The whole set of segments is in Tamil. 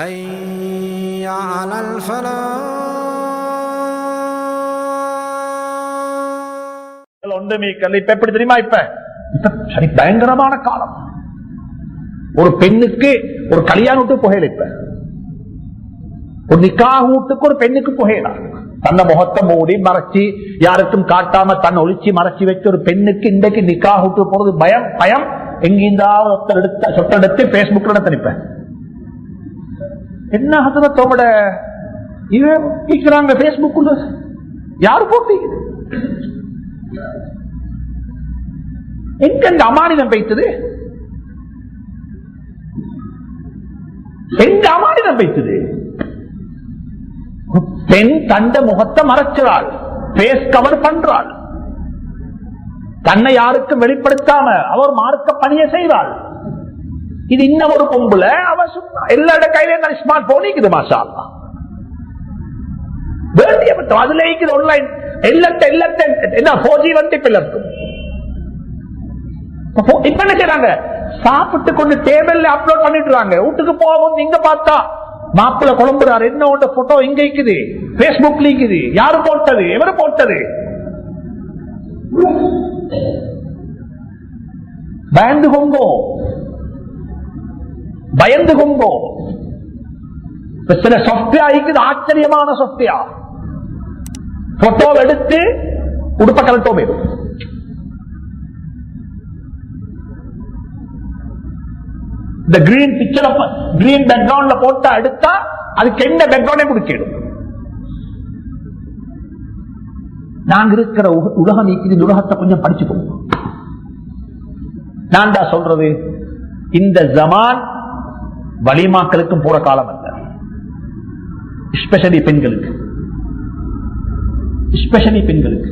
حي على الفلاح. இப்ப எப்படி தெரியுமா? இப்ப சரி பயங்கரமான காலம். ஒரு பெண்ணுக்கு ஒரு கல்யாணத்துக்கு புகையில, இப்ப ஒரு நிக்காஹ் வீட்டுக்கு ஒரு பெண்ணுக்கு புகையலாம். தன்னை முகத்தை மூடி மறைச்சி யாருக்கும் காட்டாம தன்னை ஒழிச்சு மறைச்சி வச்ச ஒரு பெண்ணுக்கு இன்றைக்கு நிக்காஹ் வீட்டு போறது பயம். பயம் எங்கிருந்தாவது சொத்தெடுத்து பேஸ்புக்ல தனிப்பேன். என்ன தோட இவங்க பேஸ்புக் யாரு போட்டு எங்க அமானிதம் வைத்தது? எங்க அமானிதம் வைத்தது? பெண் தண்ட முகத்தை மறைச்சாள், பேஸ் கவர் பண்றாள், தன்னை யாருக்கும் வெளிப்படுத்தாம அவர் மார்க்க பணியை செய்வாள். இது இன்னும் ஒரு பொம்புல அவ எல்லா கையில ஸ்மார்ட் போன் இருக்குது. மாஷா அல்லாஹ் அதுல இருக்குது ஆன்லைன் என்ன 4G வந்து இப்ப இருக்கும். இப்ப என்ன செய்றாங்க? சாப்பிட்டு கொண்டு டேபிள்ல அப்லோட் பண்ணிடுறாங்க. வீட்டுக்கு போகும் இங்க பார்த்தா மாப்பிள்ள குழம்புறாரு, என்ன உண்ட போட்டோ இங்க இருக்குது, பேஸ்புக்ல இருக்குது. யாரு போட்டது? எவரு போட்டது? பயந்து கொங்கோ, பயந்து கொங்கோ. சில சாஃப்ட்வேர் இருக்குது, ஆச்சரியமான சாஃப்ட்வேர். போட்டோ எடுத்து உடுப்ப கலட்டோ போயிடும். இந்த கிரீன் பிக்சர் கிரீன் பேக்ரவுண்ட்ல போட்டா எடுத்தா அதுக்கு என்ன பேக்ரவுண்டே குடிச்சிடும். நாங்க இருக்கிற உலகம் இந்த உலகத்தை கொஞ்சம் படிச்சுக்கோங்க. நான் தான் சொல்றது, இந்த ஜமான் வலிமாக்களுக்கும் போற காலம் அல்ல, எஸ்பெஷலி பெண்களுக்கு. எஸ்பெஷலி பெண்களுக்கு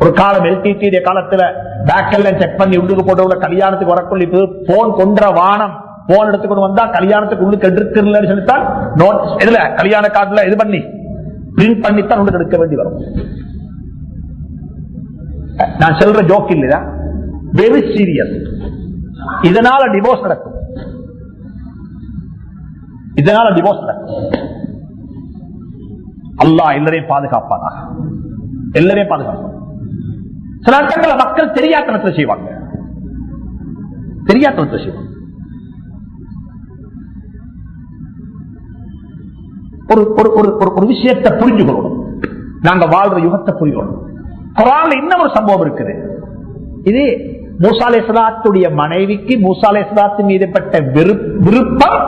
ஒரு காலம் எல்டிடி காலத்துல பேக்கெல்லாம் செக் பண்ணி உள்ளுக்கு போட்ட கல்யாணத்துக்கு வரக்குள்ள இப்ப போன் கொன்ற வானம் போன் எடுத்துக்கொண்டு வந்தா கல்யாணத்துக்கு உள்ளுக்கு எடுக்கலன்னு சொல்லித்தான் நோட்டீஸ் இதுல கல்யாண கார்டுல இது பண்ணி பிரிண்ட் பண்ணித்தான் உள்ளுக்கு எடுக்க வேண்டி வரும். நான் சொல்ற ஜோக் இல்லையா, வெரி சீரியஸ். இதனால டிவோர்ஸ் நடக்கும், இதனால டிவோர்ஸ் நடக்கும். அல்லாஹ் எல்லாரையும் பாதுகாப்பானா, எல்லாரையும் பாதுகாப்பான். சில அர்த்தங்களை மக்கள் தெரியாத்தனத்தில் செய்வாங்க, தெரியாத்தனத்தில் செய்வாங்க. ஒரு விஷயத்தை புரிஞ்சுக்கணும், நாங்க வாழ்ற யுகத்தை புரிஞ்சுக்கணும். குர்ஆன்ல இன்னும் ஒரு சம்பவம் இருக்குது. இது மூசா அலைஹிஸ்ஸலாத்துடைய மனைவிக்கு மூசா அலைஹிஸ்ஸலாத்து மீது பட்ட விருப்பம்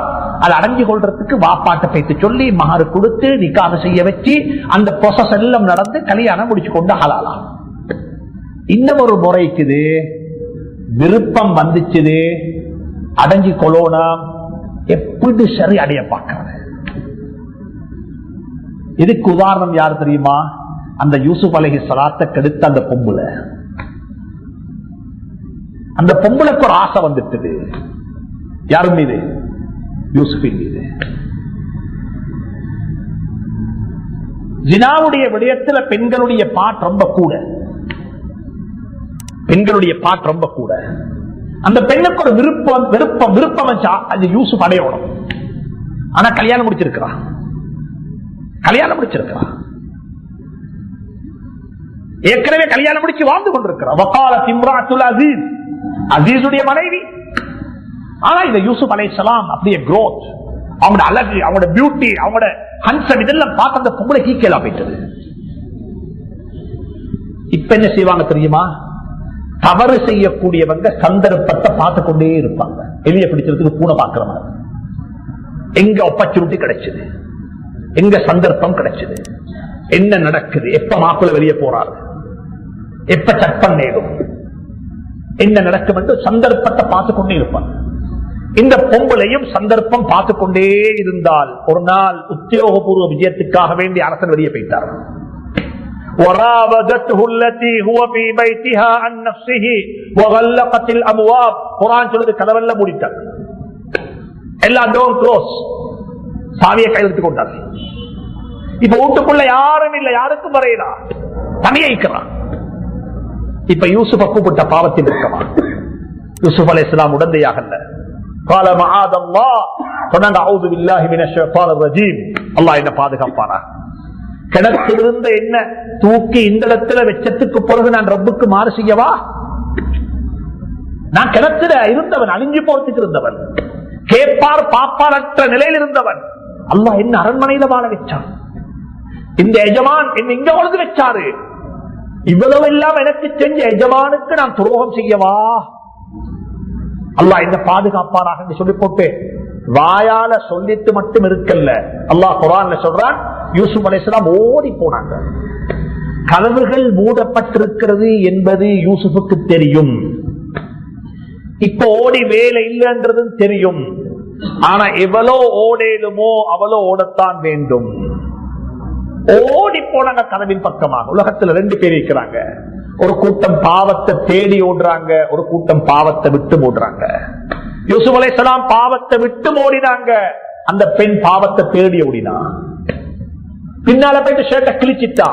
அதை அடைஞ்சு கொள்றதுக்கு வாப்பாட்ட பேச்சு சொல்லி மஹர் கொடுத்து நிக்காஹ் செய்ய வச்சு அந்த ப்ராசஸ் எல்லாம் நடந்து கல்யாணம் முடிச்சு கொண்டு ஹலாலாம். இன்னும் ஒரு முறைக்குது விருப்பம் வந்துச்சுது அடைஞ்சு கொள்ளோம், எப்படி சரி அடைய பார்க்கிறது. இதுக்கு உதாரணம் யார் தெரியுமா? அந்த யூசுப் அலைஹிஸ்ஸலாத்தை கெடுத்த அந்த பொம்புல. அந்த பொம்புளுக்கு ஒரு ஆசை வந்துட்டது. யாரு மீது? யூசுஃபின் மீது. ஜினாவுடைய விடயத்துல பெண்களுடைய பாட் ரொம்ப கூட, பெண்களுடைய பாட் ரொம்ப கூட. அந்த பெண்ணுக்கு ஒரு விருப்பம் வச்சா அது யூசுப் அடையணும். ஆனா கல்யாணம் முடிச்சிருக்கிறான், கல்யாணம் முடிச்சிருக்கிறான், ஏற்கனவே கல்யாணம் முடிச்சு வாழ்ந்து கொண்டிருக்கிறான். வகாலத் இம்ராத்துல் அஸீஸ், அஸீஸுடைய மனைவி. ஆனா இந்த யூசுப் அலைஹிஸ்ஸலாம் அப்படியே growth, அவங்களோட அழகு, அவங்களோட பியூட்டி, அவங்களோட ஹன்சம் இதெல்லாம் பார்த்து அந்த பொம்பளை கீழே போயிட்டது. இப்ப என்ன செய்வாங்க தெரியுமா? தவறு செய்யக்கூடியவங்க சந்தர்ப்பத்தை பார்த்து கொண்டே இருப்பாங்க. எலிய பிடிக்கிறதுக்கு பூனை பார்க்கிற மாதிரி. எங்க ஆப்பர்ச்சுனிட்டி கிடைச்சது, எங்க சந்தர்ப்பம் கிடைச்சது, என்ன நடக்குது, எப்ப மாப்பிள்ளை வெளியே போறாரு, எப்ப சட்டம் நேடும், என்ன நடக்கும் என்று சந்தர்ப்பத்தை பார்த்து கொண்டே இருப்பாங்க. இந்த பொம்பளையும் சந்தர்ப்பம் பார்த்து கொண்டே இருந்தால் ஒரு நாள் உத்தியோகபூர்வ விஜயத்துக்காக வேண்டி அரசன் வெளியே போயிட்டார். وراودته التي هو في بيتها عن نفسه وغلقت الابواب. குர்ஆன் சொல்லுது கதவெல்லாம் மூடிட்டாங்க, எல்லா டோர் க்ளோஸ், சாவியை கையில் எடுத்துக் கொண்டார். இப்ப வீட்டுக்குள்ள யாரும் இல்லை, யாருக்கும் வரையலா, தனியே இருக்கிறான். இப்ப யூசுஃப கூப்பிட்ட பாவத்தின் இருக்கமா? யூசுப் அலைஹிஸ்ஸலாம் உடந்தையாக அல்ல, قال معاذ الله சொன்னாங்க அஊது பில்லாஹி மினஷ் ஷைத்தானிர் ரஜீம். அல்லாஹ் என்ன பாதுகாப்பானா. கிணத்திலிருந்த என்ன தூக்கி இந்த இடத்துல வெச்சத்துக்கு பிறகு நான் ரப்புக்கு மாறு செய்யவா? நான் கிணத்துல இருந்தவன், அழிஞ்சு போறதுக்கு இருந்தவன், கேட்பார் பாப்பாரற்ற நிலையில் இருந்தவன். அல்லாஹ் என்ன அரண்மனையில வாழ வச்சான். இந்த எஜமான் என்ன இங்க கொண்டு வச்சாரு. இவ்வளவு எல்லாம் எனக்கு செஞ்ச எஜமானுக்கு நான் துரோகம் செய்யவா? அல்லாஹ் என்ன பாதுகாப்பாராக சொல்லி போட்டு வாயால சொல்லிட்டு மட்டும் இருக்கல்ல. அல்லாஹ் குர்ஆன்ல சொல்றான், யூசுப் அலைஹிஸ்ஸலாம் ஓடி போனாங்க. கதவுகள் மூடப்பட்டிருக்கிறது என்பது யூசுஃபுக்கு தெரியும். இப்ப ஓடி வேலை இல்லைன்றதும் தெரியும். ஆனா எவ்வளோ ஓடேலுமோ அவ்வளோ ஓடத்தான் வேண்டும். ஓடி போனாங்க கதவின் பக்கமாக. உலகத்துல 2 பேர் இருக்கிறாங்க. ஒரு கூட்டம் பாவத்தை தேடி ஓடுறாங்க, ஒரு கூட்டம் பாவத்தை விட்டு ஓடுறாங்க. யூசுப் அலைஹிஸ்ஸலாம் பாவத்தை விட்டு ஓடினாங்க. அந்த பெண் பாவத்தை தேடி ஓடினா. பின்னால போயிட்டு ஷர்ட்டை கிழிச்சிட்டா.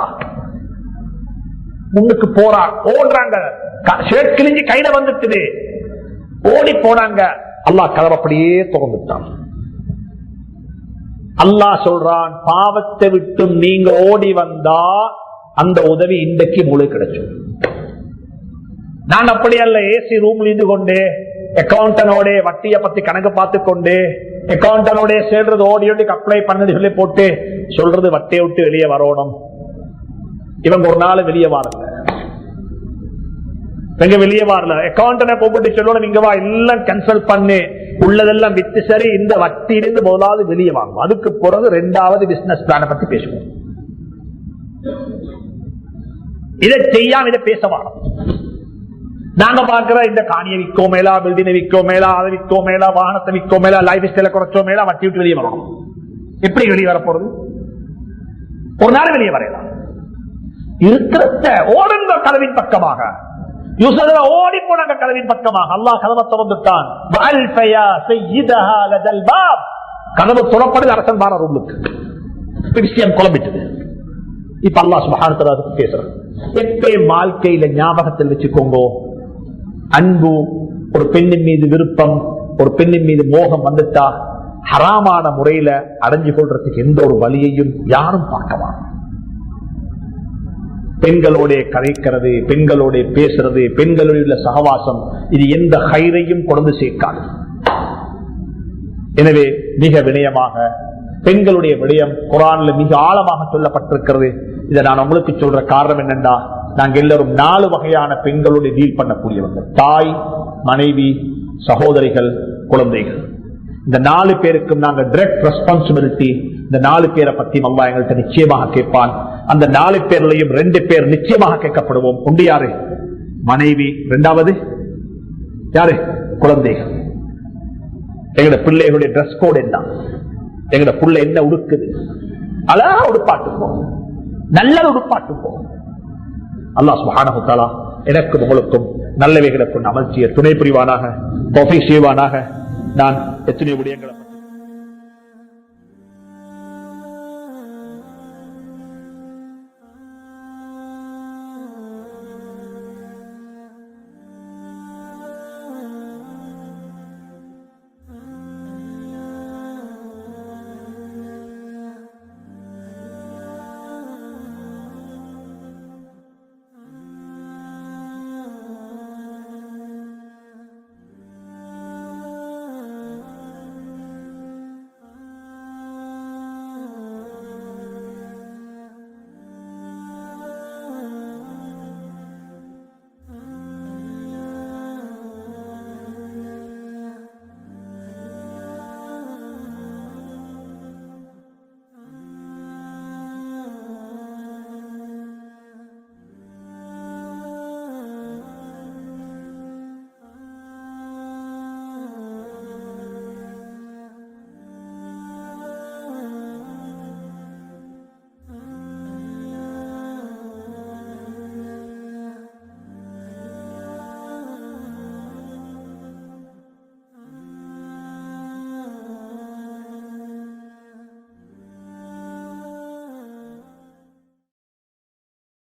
முன்னுக்கு போறா, ஓடுறாங்க. ஷர்ட் கிழிஞ்சு கையில வந்துட்டு ஓடி போனாங்க. அல்லாஹ் கதவை அப்படியே திறந்துட்டான். அல்லாஹ் சொல்றான், பாவத்தை விட்டு நீங்க ஓடி வந்தா அந்த உதவி இன்றைக்கு உங்களுக்கு கிடைக்கும். நான் அப்படி அல்ல, ஏசி ரூம்ல இருந்து கொண்டு அக்கௌண்டனோட வட்டியை பத்தி கணக்கு பார்த்து கொண்டு அக்கௌண்டனோட சேர்றது ஓடி அப்ளை பண்ணது சொல்லி போட்டு சொல்றது வட்டியை விட்டு வெளியே வரணும். இவங்க ஒரு நாள் வெளியே வாருங்க, எங்க வெளியே வரல. அக்கௌண்டனை கூப்பிட்டு சொல்லணும், இங்க வா, எல்லாம் கேன்சல் பண்ணு, உள்ளதெல்லாம் வித்து சரி, இந்த வட்டியிலிருந்து முதலாவது வெளியே வாங்கும். அதுக்கு பிறகு 2வது பிசினஸ் பிளான பத்தி பேசுவோம். இதை செய்யாம இதை பேச வாரம். நாங்க பாக்குற இந்த காணியை விற்கோ மேலா, பில்டிங்கை விற்கோ மேலா, அதை விற்கோ மேலா, வாகனத்தை விற்கோ மேலா, லைஃப் ஸ்டைல குறைச்சோ மேலா, வட்டி விட்டு வெளியே வரணும். எப்படி வெளியே வரப்போறது? ஒரு நாள் வெளியே வரையலாம். இருக்கிறத ஓடுங்க கதவின் பக்கமாக. ஓடி போனாங்க கதவின் பக்கமாக. அல்லாஹ் கதவை திறந்துட்டான். கதவு துறப்பது அரசன் பார ரூமுக்கு. விஷயம் குழம்பிட்டது. இப்ப அல்லாஹ் சுப்ஹானஹு வ தஆலா பேசுறான். எப்பயும் வாழ்க்கையில ஞாபகத்தில் வச்சுக்கோங்க, அன்பு, ஒரு பெண்ணின் மீது விருப்பம், ஒரு பெண்ணின் மீது மோகம் வந்துட்டா ஹராமான முறையில அடைஞ்சு கொள்றதுக்கு எந்த ஒரு வழியையும் யாரும் பார்க்கவா. பெண்களோட கதைக்கிறது, பெண்களோட பேசுறது, பெண்களோட சகவாசம், இது எந்த ஹைரையும் கொண்டு சேர்க்காது. எனவே மிக வினயமாக பெண்களுடைய விடயம் குர்ஆன்ல மிக ஆழமாக சொல்லப்பட்டிருக்கிறது. இதை நான் உங்களுக்கு சொல்ற காரணம் என்னன்னா, நாங்கள் எல்லாரும் 4 வகையான பெண்களோடு டீல் பண்ணக்கூடியவங்க. தாய், மனைவி, சகோதரிகள், குழந்தைகள். இந்த 4 பேருக்கும் நாங்கள் டைரக்ட் ரெஸ்பான்சிபிலிட்டி. இந்த 4 பேரை பத்தி அல்லாஹ் எங்கள்கிட்ட நிச்சயமாக கேட்பான். அந்த 4 பேர்லையும் 2 பேர் நிச்சயமாக கேட்கப்படுவோம். ஒன்று யாரு? மனைவி. 2வது யாரு? குழந்தைகள். எங்களோட பிள்ளைகளுடைய டிரெஸ் கோட் என்ன, எங்களோட புள்ள என்ன உடுக்குது, அழகா உடுப்பாட்டுப்போம், நல்ல உடுப்பாட்டுப்போம். அல்லாஹ் சுப்ஹானஹு வ தஆலா எனக்கும் உங்களுக்கும் நல்லவைகளை கொண்டு அமல் செய்ய துணை புரிவானாக, தௌஃபீக் செய்வானாக. நான் எத்தனை விடயங்களை